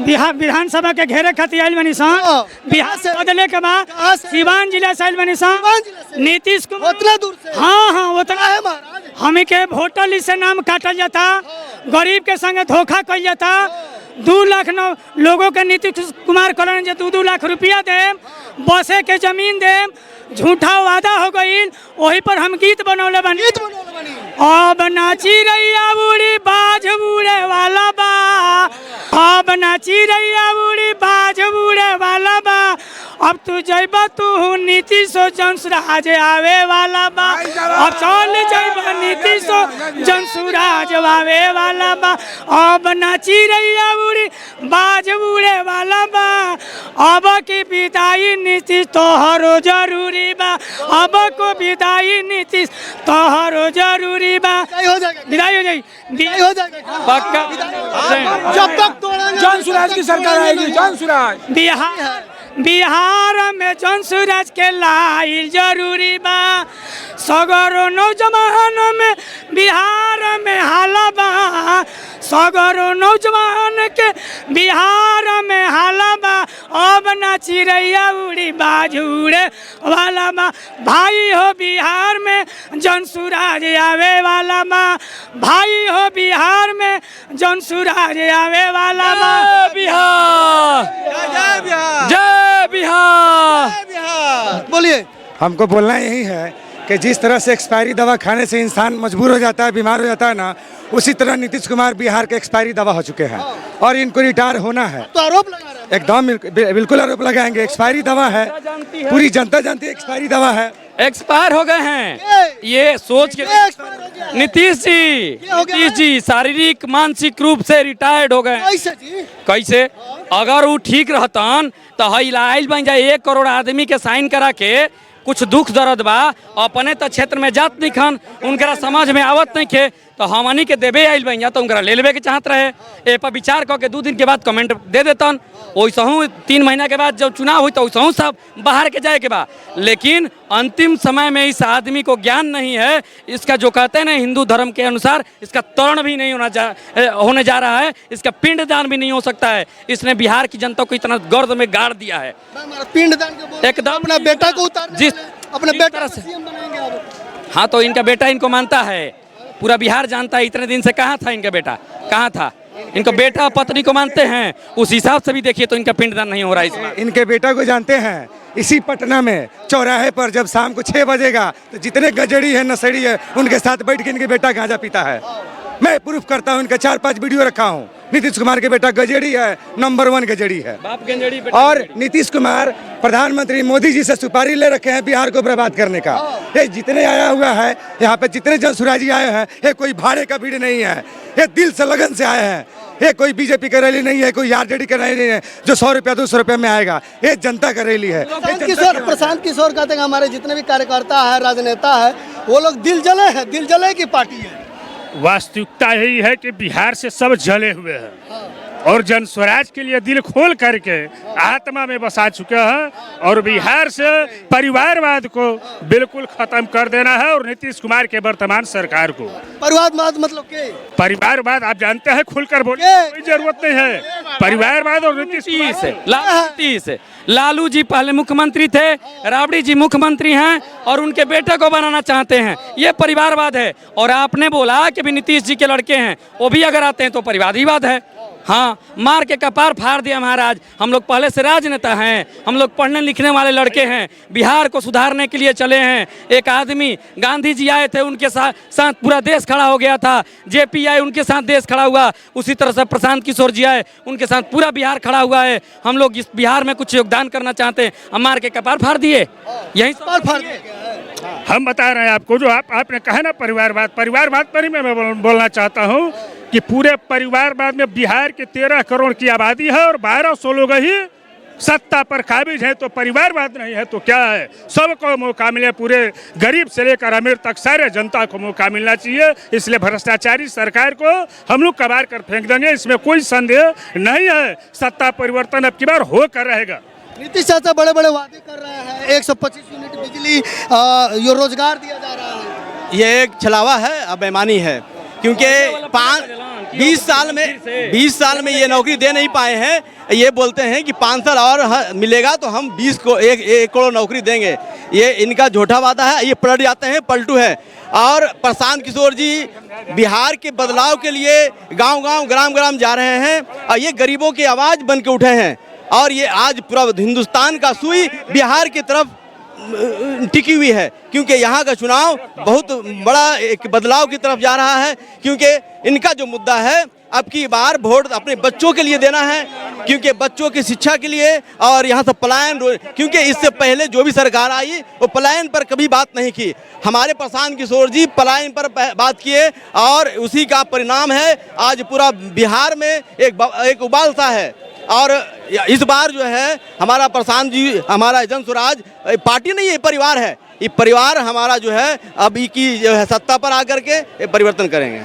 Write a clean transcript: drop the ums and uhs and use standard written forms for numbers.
बिहार विधानसभा के घेरे खातिर आयल बनी सन। बिहार से बदले के बाद सिवान जिला से आयल बनी सन। नीतीश कुमार उतना दूर से? हाँ उतना है महाराज। हमें के वोटर लिस्ट से नाम काटल जाता, गरीब के संगे धोखा कल जाता। 2 लाख लोगों के नीतीश कुमार कहलन जे 2-2 लाख रुपया देम, बसे के जमीन देम, झूठा वादा हो गई। वही पर हम गीत बनौले बनी। अब नाची रैया बूढ़ी बाज बूढ़े वाला बा, अब नाची रैया बूढ़ी बाज बूढ़े वाला बा। अब तू जइबा तू नीतीश जनसुराज आवे वाला बा। अब चल जइबा नीतीश जनसुराज आवे वाला बा। अब नाची रैया बूढ़ी बाज बूढ़े वाला बा। अब की विदाई नीतीश तोहरो जरूरी बा। अब को विदाई नीतीश तोहरो जरूरी बा। विदाई हो जाए पक्का। जब तक तोड़ा जनसुराज की सरकार आएगी, जनसुराज। बिहार में जनसुराज के लाइल जरूरी बा। सगरो नौजवान में बिहार में हाला बा। सगरो नौजवान के बिहार में हाला बा। अब ना चिड़ैया उड़ी बाजूड़े वाला बा। भाई हो बिहार में जनसुराज आवे वाला बा। भाई हो बिहार में जनसुराज आवे वाला बा। बिहार जय बिहार। बोलिए। हमको बोलना यही है कि जिस तरह से एक्सपायरी दवा खाने से इंसान मजबूर हो जाता है, बीमार हो जाता है ना, उसी तरह नीतीश कुमार बिहार के एक्सपायरी दवा हो चुके हैं और इनको रिटायर होना है। तो आरोप लगा रहे हैं। एकदम बिल्कुल आरोप लगाएंगे। एक्सपायरी दवा है, पूरी जनता जानती है एक्सपायरी दवा है। एक्सपायर हो गए हैं ये सोच के। नीतीश जी शारीरिक मानसिक रूप से रिटायर्ड हो गए। कैसे? अगर वो ठीक रहतन तो आइल बन जाए 1 करोड़ आदमी के साइन करा के कुछ दुख दर्द बा, अपने तो क्षेत्र में जात नहीं खन, उनकरा समझ में आवत नहीं खे, तो हमनी के देवे आइल बन जा तो उनकरा ले लेवे के चाहत रहे। ए पर विचार करके 2 दिन के बाद कमेंट दे देतन। वैसहू 3 महीना के बाद जब चुनाव हुई तो वैसहू सब बाहर के जाए के बा। लेकिन अंतिम समय में इस आदमी को ज्ञान नहीं है। इसका जो कहते हैं ना हिंदू धर्म के अनुसार इसका तरण भी नहीं होने जा रहा है, इसका पिंडदान भी नहीं हो सकता है। इसने बिहार की जनता को इतना गर्द में गाड़ दिया है। पिंडदान एकदम अपना बेटा को उतार जिस अपने बेटा से। सीएम बनाएंगे आप। हाँ तो इनका बेटा इनको मानता है, पूरा बिहार जानता है। इतने दिन से कहाँ था इनका बेटा, कहाँ था? इनको बेटा पत्नी को मानते हैं, उस हिसाब से भी देखिए तो इनका पिंडदान नहीं हो रहा है इस बार। इनके बेटा को जानते हैं, इसी पटना में चौराहे पर जब शाम को 6 बजेगा तो जितने गजड़ी है नशेड़ी है उनके साथ बैठ के इनके बेटा गांजा पीता है। मैं प्रूफ करता हूँ, इनका 4-5 वीडियो रखा हूँ। नीतीश कुमार के बेटा गजेड़ी है, नंबर 1 गजेड़ी है। बाप गंजेड़ी और नीतीश कुमार प्रधानमंत्री मोदी जी से सुपारी ले रखे हैं बिहार को बर्बाद करने का। ये जितने आया हुआ है यहाँ पे, जितने जनसुराजी आए हैं, ये कोई भाड़े का भीड़ नहीं है, ये दिल से लगन से आए हैं। ये कोई बीजेपी का रैली नहीं है, कोई आरजेडी का रैली नहीं है जो 100 रुपया 200 रुपया में आएगा। ये जनता का रैली है। प्रशांत किशोर कहते हैं हमारे जितने भी कार्यकर्ता है, राजनेता है, वो लोग दिल जले की पार्टी है। वास्तविकता यही है कि बिहार से सब जले हुए हैं और जनस्वराज के लिए दिल खोल करके आत्मा में बसा चुके हैं और बिहार से परिवारवाद को बिल्कुल खत्म कर देना है। और नीतीश कुमार के वर्तमान सरकार को परिवारवाद मतलब क्या? परिवारवाद आप जानते हैं, खुलकर बोलने की कोई जरूरत नहीं है। परिवारवाद और नीतीश लालू जी पहले मुख्यमंत्री थे, राबड़ी जी मुख्यमंत्री हैं और उनके बेटे को बनाना चाहते हैं, ये परिवारवाद है। और आपने बोला कि भी नीतीश जी के लड़के हैं, वो भी अगर आते हैं तो परिवारवाद है। हाँ, मार के कपार फाड़ दिया महाराज। हम लोग पहले से राजनेता हैं, हम लोग पढ़ने लिखने वाले लड़के हैं, बिहार को सुधारने के लिए चले हैं। एक आदमी गांधी जी आए थे, उनके साथ पूरा देश खड़ा हो गया था। जेपी आए, उनके साथ देश खड़ा हुआ। उसी तरह से प्रशांत किशोर जी आए, उनके साथ पूरा बिहार खड़ा हुआ है। हम लोग इस बिहार में कुछ योगदान करना चाहते हैं, हम मार के कपार फाड़ दिए। यही फाड़ दिए। हम बता रहे हैं आपको, जो आपने कहा ना परिवारवाद पर ही मैं बोलना चाहता हूँ कि पूरे परिवारवाद में बिहार के 13 करोड़ की आबादी है और 1200 लोग ही सत्ता पर काबिज है। तो परिवारवाद नहीं है तो क्या है? सबको मौका मिले, पूरे गरीब से लेकर अमीर तक सारे जनता को मौका मिलना चाहिए। इसलिए भ्रष्टाचारी सरकार को हम लोग कबाड़ कर फेंक देंगे, इसमें कोई संदेह नहीं है। सत्ता परिवर्तन अब की बार होकर रहेगा। नीतीश चाचा बड़े बड़े वादे कर रहे हैं, 125 यूनिट बिजली, यो रोजगार दिया जा रहा है। ये एक छलावा है, अब बेईमानी है, क्योंकि 20 साल में ये नौकरी दे नहीं पाए हैं। ये बोलते हैं कि 5 साल और मिलेगा तो हम 1 करोड़ नौकरी देंगे। ये इनका झूठा वादा है। ये पलट जाते हैं, पलटू है। और प्रशांत किशोर जी बिहार के बदलाव के लिए गांव-गांव, ग्राम-ग्राम जा रहे हैं और ये गरीबों की आवाज़ बन के उठे हैं। और ये आज पूरा हिंदुस्तान का सुई बिहार की तरफ टिकी हुई है, क्योंकि यहाँ का चुनाव बहुत बड़ा एक बदलाव की तरफ जा रहा है। क्योंकि इनका जो मुद्दा है, अब की बार वोट अपने बच्चों के लिए देना है, क्योंकि बच्चों की शिक्षा के लिए। और यहाँ से पलायन, क्योंकि इससे पहले जो भी सरकार आई वो पलायन पर कभी बात नहीं की। हमारे प्रशांत किशोर जी पलायन पर बात किए और उसी का परिणाम है आज पूरा बिहार में एक उबाल सा है। और इस बार जो है हमारा प्रशांत जी, हमारा जनसुराज पार्टी नहीं है, परिवार है। ये परिवार हमारा जो है अभी की जो है सत्ता पर आकर के परिवर्तन करेंगे।